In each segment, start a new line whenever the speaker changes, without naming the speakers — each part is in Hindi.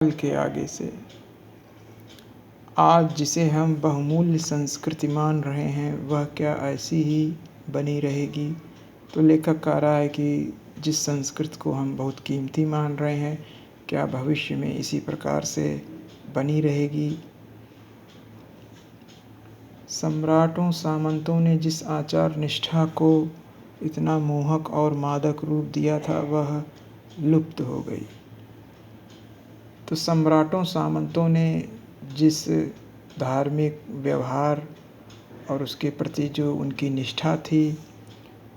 काल के आगे से आज जिसे हम बहुमूल्य संस्कृति मान रहे हैं वह क्या ऐसी ही बनी रहेगी। तो लेखक कह रहा है कि जिस संस्कृति को हम बहुत कीमती मान रहे हैं क्या भविष्य में इसी प्रकार से बनी रहेगी। सम्राटों सामंतों ने जिस आचार निष्ठा को इतना मोहक और मादक रूप दिया था वह लुप्त हो गई। तो सम्राटों सामंतों ने जिस धार्मिक व्यवहार और उसके प्रति जो उनकी निष्ठा थी,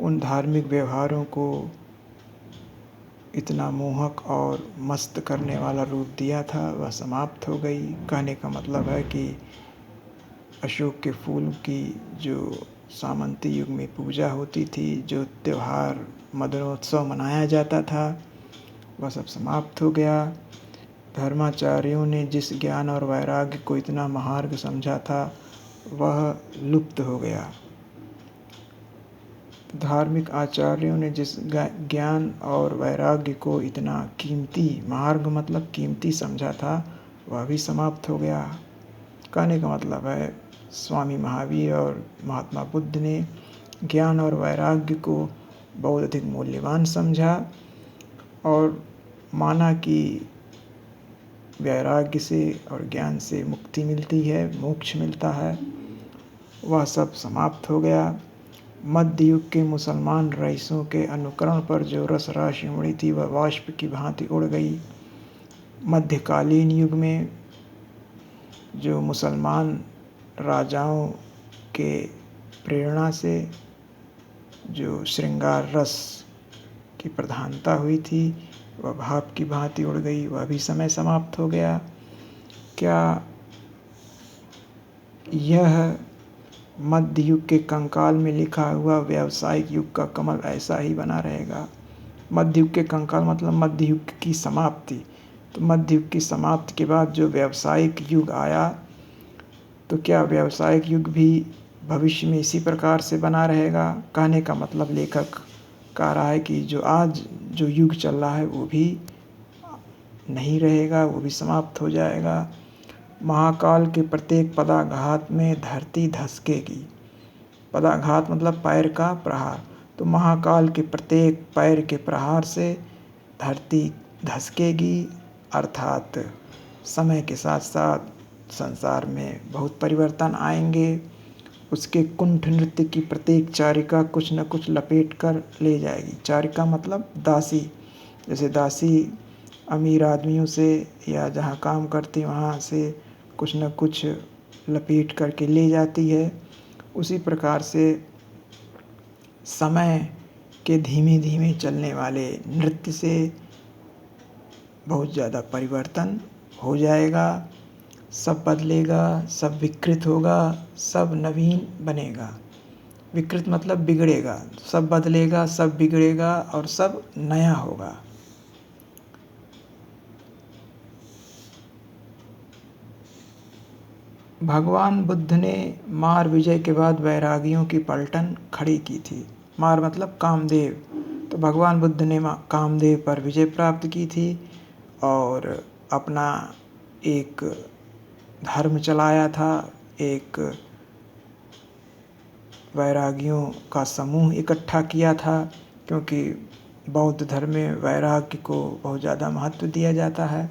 उन धार्मिक व्यवहारों को इतना मोहक और मस्त करने वाला रूप दिया था वह समाप्त हो गई। कहने का मतलब है कि अशोक के फूल की जो सामंती युग में पूजा होती थी, जो त्यौहार मदनोत्सव मनाया जाता था, वह सब समाप्त हो गया। धर्माचार्यों ने जिस ज्ञान और वैराग्य को इतना महार्घ समझा था वह लुप्त हो गया। धार्मिक आचार्यों ने जिस ज्ञान और वैराग्य को इतना कीमती, महार्घ मतलब कीमती समझा था, वह भी समाप्त हो गया। कहने का मतलब है स्वामी महावीर और महात्मा बुद्ध ने ज्ञान और वैराग्य को बहुत अधिक मूल्यवान समझा और माना कि वैराग्य से और ज्ञान से मुक्ति मिलती है, मोक्ष मिलता है। वह सब समाप्त हो गया। मध्य युग के मुसलमान रईसों के अनुकरण पर जो रस राशि उमड़ी थी वह वाष्प की भांति उड़ गई। मध्यकालीन युग में जो मुसलमान राजाओं के प्रेरणा से जो श्रृंगार रस की प्रधानता हुई थी वह भाप की भांति उड़ गई, वह भी समय समाप्त हो गया। क्या यह मध्य युग के कंकाल में लिखा हुआ व्यावसायिक युग का कमल ऐसा ही बना रहेगा? मध्य युग के कंकाल मतलब मध्य युग की समाप्ति। तो मध्य युग की समाप्ति के बाद जो व्यावसायिक युग आया, तो क्या व्यावसायिक युग भी भविष्य में इसी प्रकार से बना रहेगा? कहने का मतलब लेखक कह रहा है कि जो आज जो युग चल रहा है वो भी नहीं रहेगा, वो भी समाप्त हो जाएगा। महाकाल के प्रत्येक पदाघात में धरती धसकेगी। पदाघात मतलब पैर का प्रहार। तो महाकाल के प्रत्येक पैर के प्रहार से धरती धसकेगी, अर्थात समय के साथ साथ संसार में बहुत परिवर्तन आएंगे। उसके कुंठ नृत्य की प्रत्येक चारिका कुछ न कुछ लपेट कर ले जाएगी। चारिका मतलब दासी। जैसे दासी अमीर आदमियों से या जहाँ काम करती वहाँ से कुछ न कुछ लपेट करके ले जाती है, उसी प्रकार से समय के धीमे धीमे चलने वाले नृत्य से बहुत ज़्यादा परिवर्तन हो जाएगा। सब बदलेगा, सब विकृत होगा, सब नवीन बनेगा। विकृत मतलब बिगड़ेगा, सब बदलेगा, सब बिगड़ेगा और सब नया होगा। भगवान बुद्ध ने मार विजय के बाद वैरागियों की पलटन खड़ी की थी। मार मतलब कामदेव। तो भगवान बुद्ध ने कामदेव पर विजय प्राप्त की थी और अपना एक धर्म चलाया था। एक वैरागियों का समूह इकट्ठा किया था, क्योंकि बौद्ध धर्म में वैराग्य को बहुत ज़्यादा महत्व दिया जाता है।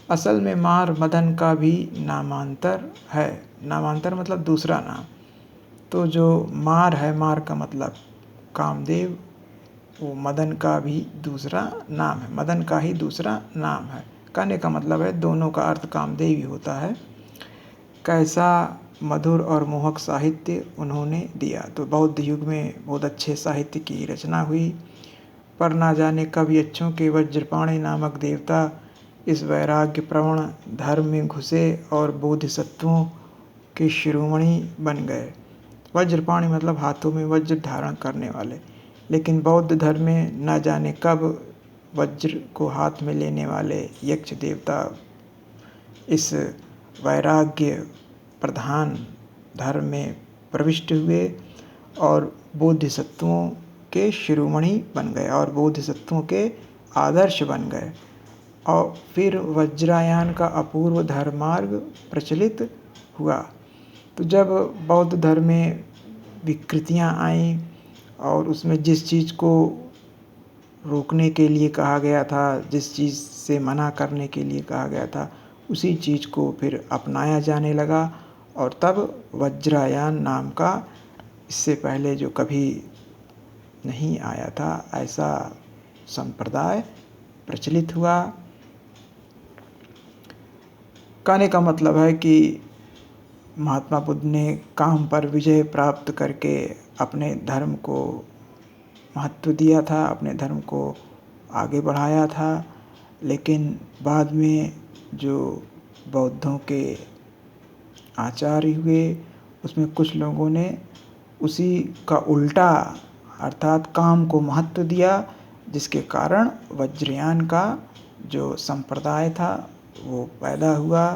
असल में मार मदन का भी नामांतर है। नामांतर मतलब दूसरा नाम। तो जो मार है, मार का मतलब कामदेव, वो मदन का भी दूसरा नाम है, मदन का ही दूसरा नाम है। कहने का मतलब है दोनों का अर्थ कामदेव ही होता है। कैसा मधुर और मोहक साहित्य उन्होंने दिया। तो बौद्ध युग में बहुत अच्छे साहित्य की रचना हुई, पर ना जाने कब यक्षों के वज्रपाणि नामक देवता इस वैराग्य प्रवण धर्म में घुसे और बोधिसत्वों के शिरोमणि बन गए। वज्रपाणि मतलब हाथों में वज्र धारण करने वाले। लेकिन बौद्ध धर्म में न जाने कब वज्र को हाथ में लेने वाले यक्ष देवता इस वैराग्य प्रधान धर्म में प्रविष्ट हुए और बोधिसत्वों के शिरोमणि बन गए और बोधिसत्वों के आदर्श बन गए। और फिर वज्रायन का अपूर्व धर्मार्ग प्रचलित हुआ। तो जब बौद्ध धर्म में विकृतियाँ आईं और उसमें जिस चीज़ को रोकने के लिए कहा गया था, जिस चीज़ से मना करने के लिए कहा गया था, उसी चीज़ को फिर अपनाया जाने लगा और तब वज्रायन नाम का इससे पहले जो कभी नहीं आया था ऐसा संप्रदाय प्रचलित हुआ। कहने का मतलब है कि महात्मा बुद्ध ने काम पर विजय प्राप्त करके अपने धर्म को महत्व दिया था, अपने धर्म को आगे बढ़ाया था, लेकिन बाद में जो बौद्धों के आचार्य हुए उसमें कुछ लोगों ने उसी का उल्टा अर्थात काम को महत्व दिया, जिसके कारण वज्रयान का जो संप्रदाय था वो पैदा हुआ।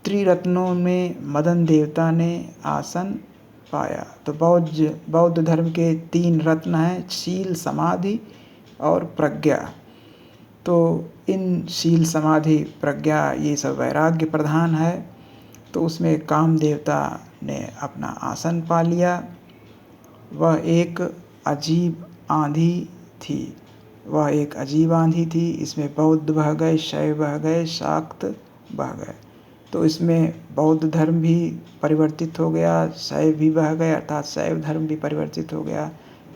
त्रिरत्नों में मदन देवता ने आसन पाया। तो बौद्ध धर्म के 3 रत्न हैं, शील, समाधि और प्रज्ञा। तो इन शील, समाधि, प्रज्ञा ये सब वैराग्य प्रधान है। तो उसमें काम देवता ने अपना आसन पा लिया। वह एक अजीब आंधी थी। इसमें बौद्ध बह गए, शैव बह गए, शाक्त बह गए। तो इसमें बौद्ध धर्म भी परिवर्तित हो गया, शैव भी बह गए अर्थात शैव धर्म भी परिवर्तित हो गया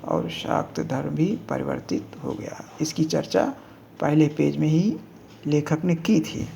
और शाक्त धर्म भी परिवर्तित हो गया। इसकी चर्चा पहले पेज में ही लेखक ने की थी।